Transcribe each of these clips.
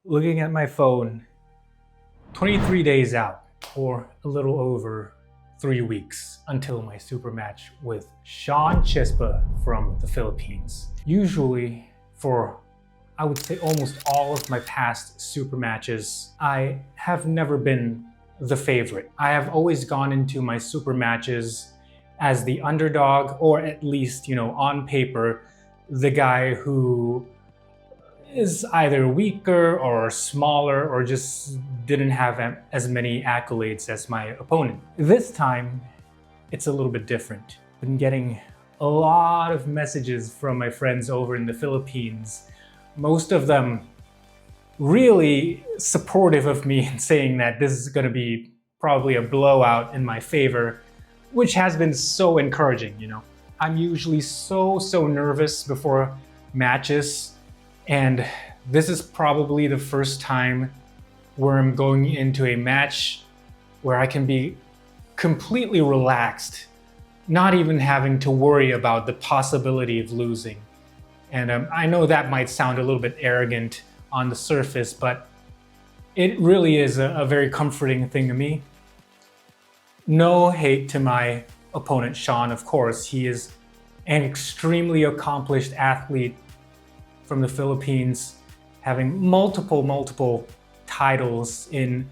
Looking at my phone, 23 days out, or a little over 3 weeks until my super match with Shaun Chispa from the Philippines. Usually, for I would say almost all of my past super matches, I have never been the favorite. I have always gone into my super matches as the underdog, or at least, on paper, the guy who is either weaker or smaller or just didn't have as many accolades as my opponent. This time, it's a little bit different. Been getting a lot of messages from my friends over in the Philippines. Most of them really supportive of me and saying that this is gonna be probably a blowout in my favor, which has been so encouraging, I'm usually so nervous before matches, and this is probably the first time where I'm going into a match where I can be completely relaxed, not even having to worry about the possibility of losing. And I know that might sound a little bit arrogant on the surface, but it really is a very comforting thing to me. No hate to my opponent, Shaun, of course. He is an extremely accomplished athlete from the Philippines, having multiple titles in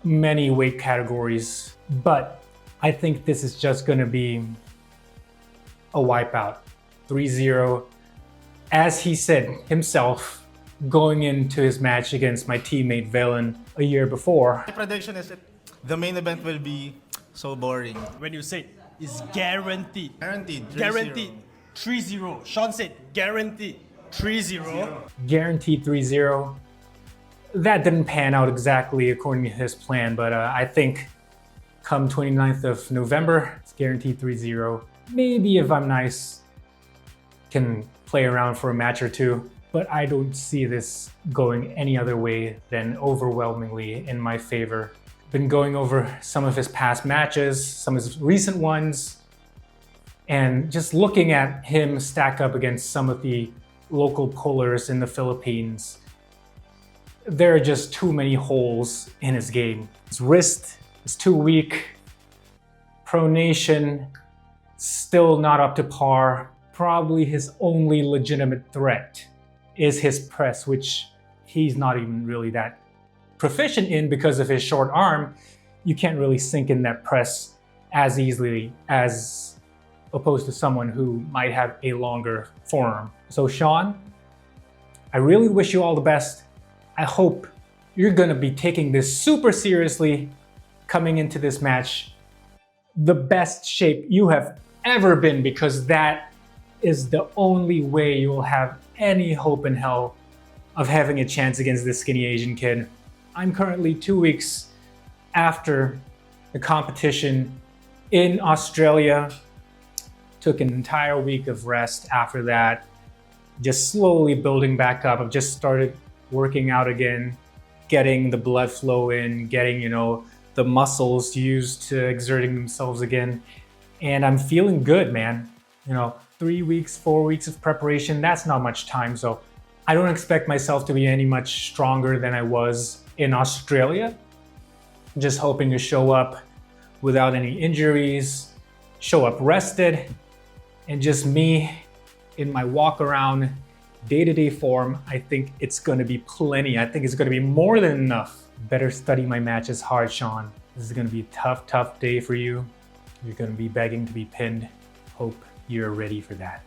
many weight categories. But I think this is just gonna be a wipeout. 3-0. As he said himself, going into his match against my teammate Velen a year before. My prediction is that the main event will be so boring. When you said it's guaranteed. Guaranteed. 3-0. Guaranteed. 3-0. Sean said guaranteed. 3-0. Guaranteed 3-0. That didn't pan out exactly according to his plan, but I think come 29th of November, it's guaranteed 3-0. Maybe if I'm nice, can play around for a match or two, but I don't see this going any other way than overwhelmingly in my favor. Been going over some of his past matches, some of his recent ones, and just looking at him stack up against some of the local pullers in the Philippines, there are just too many holes in his game. His wrist is too weak. Pronation, still not up to par. Probably his only legitimate threat is his press, which he's not even really that proficient in because of his short arm. You can't really sink in that press as easily as opposed to someone who might have a longer forearm. So Shaun, I really wish you all the best. I hope you're gonna be taking this super seriously coming into this match. The best shape you have ever been, because that is the only way you will have any hope in hell of having a chance against this skinny Asian kid. I'm currently 2 weeks after the competition in Australia. Took an entire week of rest after that, just slowly building back up. I've just started working out again, getting the blood flow in, getting, the muscles used to exerting themselves again. And I'm feeling good, man. 3 weeks, 4 weeks of preparation, that's not much time. So I don't expect myself to be any much stronger than I was in Australia. Just hoping to show up without any injuries, show up rested, and just me in my walk around day-to-day form. I think it's gonna be plenty. I think it's gonna be more than enough. Better study my matches hard, Shaun. This is gonna be a tough day for you. You're gonna be begging to be pinned. Hope you're ready for that.